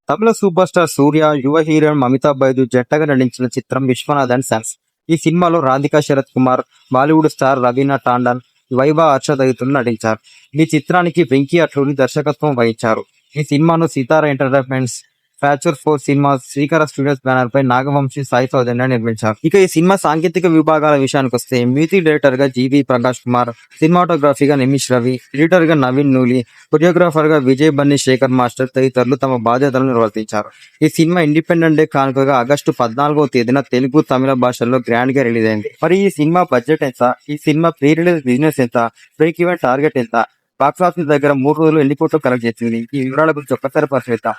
తమిళ super star సూర్య, యువ heroine Amitabh Baiju జంటగా నటించిన చిత్రం 'విశ్వనాథ్ అండ్ సన్స్'. ఈ సినిమాలో రాధికా శరత్ కుమార్, బాలీవుడ్ స్టార్ రవీనా టాండన్, వైభా హర్ష తదితరులు నటించారు. ఈ చిత్రానికి వెంకీ అట్లూరి దర్శకత్వం వహించారు. ఈ సినిమాను సితారా ఎంటర్టైన్మెంట్స్, ఫ్యాచర్ 4 సినిమాస్, శ్రీకర స్టూడియోస్ బ్యానర్ పై నాగవంశీ, సాయి సౌజన్య నిర్మించారు. ఇక ఈ సినిమా సాంకేతిక విభాగాల విషయానికి వస్తే మ్యూజిక్ డైరెక్టర్ గా జీవి ప్రకాష్ కుమార్, సినిమాటోగ్రఫీగా నిమిష్ రవి, ఎడిటర్ గా నవీన్ నూలి, కొరియోగ్రాఫర్ గా విజయ్ బన్నీ శేఖర్ మాస్టర్ తదితరులు తమ బాధ్యతలను నిర్వర్తించారు. ఈ సినిమా ఇండిపెండెంట్ డే కానుకగా ఆగస్టు 14వ తేదీన తెలుగు, తమిళ భాషల్లో గ్రాండ్ గా రిలీజ్ అయింది. మరి ఈ సినిమా బడ్జెట్ ఎంత, ఈ సినిమా ప్రీ రిలీజ్ బిజినెస్ ఎంత, బ్రేక్ ఈవెన్ టార్గెట్ ఎంత, బాక్స్ ఆఫీస్ దగ్గర 3 రోజులు ఎన్ని కోట్లు కలెక్ట్ చేసింది, ఈ వివరాల గురించి ఒక్కసారి పరిశీలిద్దాం.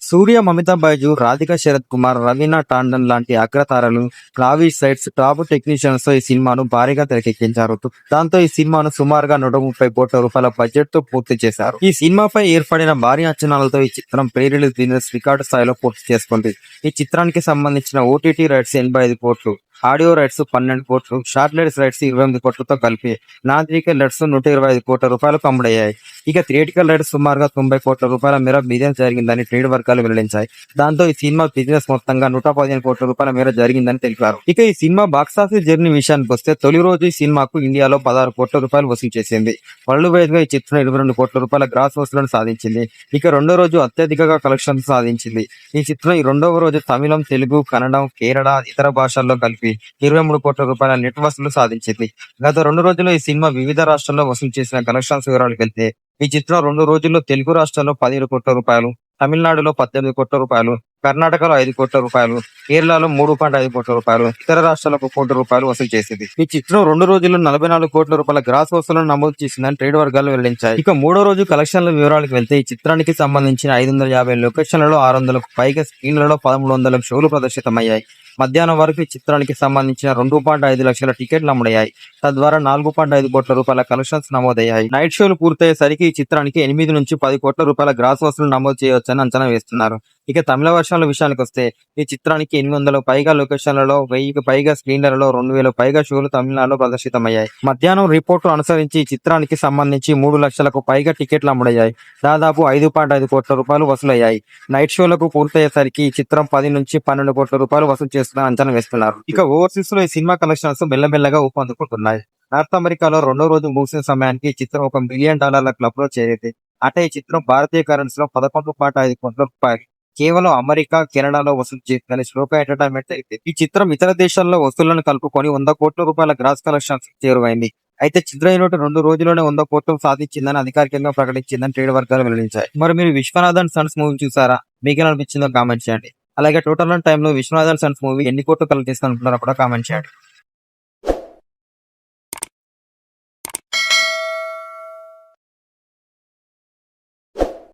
సూర్య, అమితాబ్ బైజు, రాధికా శరత్ కుమార్, రవీనా టాండన్ లాంటి అగ్రతారలు, లావిష్ సైట్స్, టాప్ టెక్నీషియన్స్ తో ఈ సినిమాను భారీగా తెరకెక్కించారు. దాంతో ఈ సినిమాను సుమారుగా 130 కోట్ల రూపాయల బడ్జెట్ తో పూర్తి చేశారు. ఈ సినిమాపై ఏర్పడిన భారీ అంచనాలతో ఈ చిత్రం ప్రీ రిలీజ్ బిజినెస్ రికార్డు స్థాయిలో పూర్తి చేసుకుంది. ఈ చిత్రానికి సంబంధించిన ఓటీటీ రైట్స్ 85 కోట్లు, ఆడియో రైట్స్ 12 కోట్లు, షార్ట్లైట్స్ రైట్స్ 28 కోట్లతో కలిపి నాన్ థియేటర్ రైట్స్ 125 కోట్ల రూపాయలకు అమ్ముడయ్యాయి. ఇక థియేటికల్ రైట్స్ సుమారుగా 90 కోట్ల రూపాయల మేర బిజినెస్ జరిగిందని ట్రేడ్ వర్గాలు వెల్లడించాయి. దాంతో ఈ సినిమా బిజినెస్ మొత్తంగా 115 కోట్ల రూపాయల మేర జరిగిందని తెలిపారు. ఇక ఈ సినిమా బాక్సాఫీస్ జర్నీ విషయానికి వస్తే తొలి రోజు ఈ సినిమాకు ఇండియాలో 16 కోట్ల రూపాయలు వసూలు చేసింది. వరల్డ్ వైడ్ గా ఈ చిత్రం 22 కోట్ల రూపాయల గ్రాస్ వసూలను సాధించింది. ఇక రెండో రోజు అత్యధికంగా కలెక్షన్స్ సాధించింది. ఈ చిత్రం ఈ రెండవ రోజు తమిళం, తెలుగు, కన్నడం, కేరళ, ఇతర భాషల్లో కలిపి 23 కోట్ల రూపాయల నెట్ వసూలు సాధించింది. గత 2 రోజుల్లో ఈ సినిమా వివిధ రాష్ట్రాల్లో వసూలు చేసిన కలెక్షన్స్ వివరాలకు వెళ్తే ఈ చిత్రం 2 రోజుల్లో తెలుగు రాష్ట్రాల్లో 17 కోట్ల రూపాయలు, తమిళనాడులో 18 కోట్ల రూపాయలు, కర్ణాటకలో 5 కోట్ల రూపాయలు, కేరళలో 3.5 కోట్ల రూపాయలు, ఇతర రాష్ట్రాలకు 1 కోట్ల రూపాయలు వసూలు చేసింది. ఈ చిత్రం 2 రోజుల్లో 44 కోట్ల రూపాయల గ్రాస్ వసూలను నమోదు చేసిందని ట్రేడ్ వర్గాలు వెల్లడించాయి. ఇక మూడో రోజు కలెక్షన్ల వివరాలకు వెళ్తే ఈ చిత్రానికి సంబంధించిన 550 లొకేషన్లలో 600కు పైగా స్క్రీన్లలో 1300 షోలు ప్రదర్శితమయ్యాయి. మధ్యాహ్నం వరకు ఈ చిత్రానికి సంబంధించిన 2.5 లక్షల టికెట్లు అమ్ముడయ్యాయి. తద్వారా 4.5 కోట్ల రూపాయల కలెక్షన్స్ నమోదయ్యాయి. నైట్ షోలు పూర్తయ్యేసరికి ఈ చిత్రానికి 8 నుంచి 10 కోట్ల రూపాయల గ్రాస్ వసూలు నమోదు చేయవచ్చని అంచనా వేస్తున్నారు. ఇక తమిళ వర్షాల విషయానికి వస్తే ఈ చిత్రానికి 800 పైగా లొకేషన్లలో, 1000కి పైగా స్క్రీన్లలో, 2000 పైగా షోలు తమిళనాడులో ప్రదర్శితమయ్యాయి. మధ్యాహ్నం రిపోర్టు అనుసరించి ఈ చిత్రానికి సంబంధించి 3 లక్షలకు పైగా టికెట్లు అమ్ముడయ్యాయి. దాదాపు 5.5 కోట్ల రూపాయలు వసూలయ్యాయి. నైట్ షోలకు పూర్తయ్యేసరికి ఈ చిత్రం 10 నుంచి 12 కోట్ల రూపాయలు వసూలు చేస్తుందని అంచనా వేస్తున్నారు. ఇక ఓవర్సీస్ లో ఈ సినిమా కలెక్షన్స్ మెల్లమెల్లగా ఊపందుకుంటున్నాయి. నార్త్ అమెరికాలో రెండో రోజు ముగిసిన సమయానికి ఈ చిత్రం $1 బిలియన్ క్లబ్ లో చేరింది. అంటే ఈ చిత్రం భారతీయ కరెన్సీలో 11.5 కోట్ల రూపాయలు కేవలం అమెరికా, కెనడాలో వసూలు చేసిందని శ్లోక ఎంటర్టైన్మెంట్ తెలిపింది. ఈ చిత్రం ఇతర దేశాల్లో వసూళ్లను కలుపుకొని 100 కోట్ల రూపాయల గ్రాస్ కలెక్షన్స్ చేరువైంది. అయితే చిత్ర యూనిట్ 2 రోజుల్లోనే 100 కోట్లు సాధించిందని అధికారికంగా ప్రకటించిందని ట్రేడ్ వర్గాలు వెల్లడించాయి. మరి మీరు విశ్వనాథ్ అండ్ సన్స్ మూవీ చూసారా? మీకు ఎలా అనిపించిందో కామెంట్ చేయండి. అలాగే టోటల్ టైంలో విశ్వనాథ్ అండ్ సన్స్ మూవీ ఎన్ని కోట్లు కలెక్ట్ చేస్తారనుకుంటారో కూడా కామెంట్ చేయండి.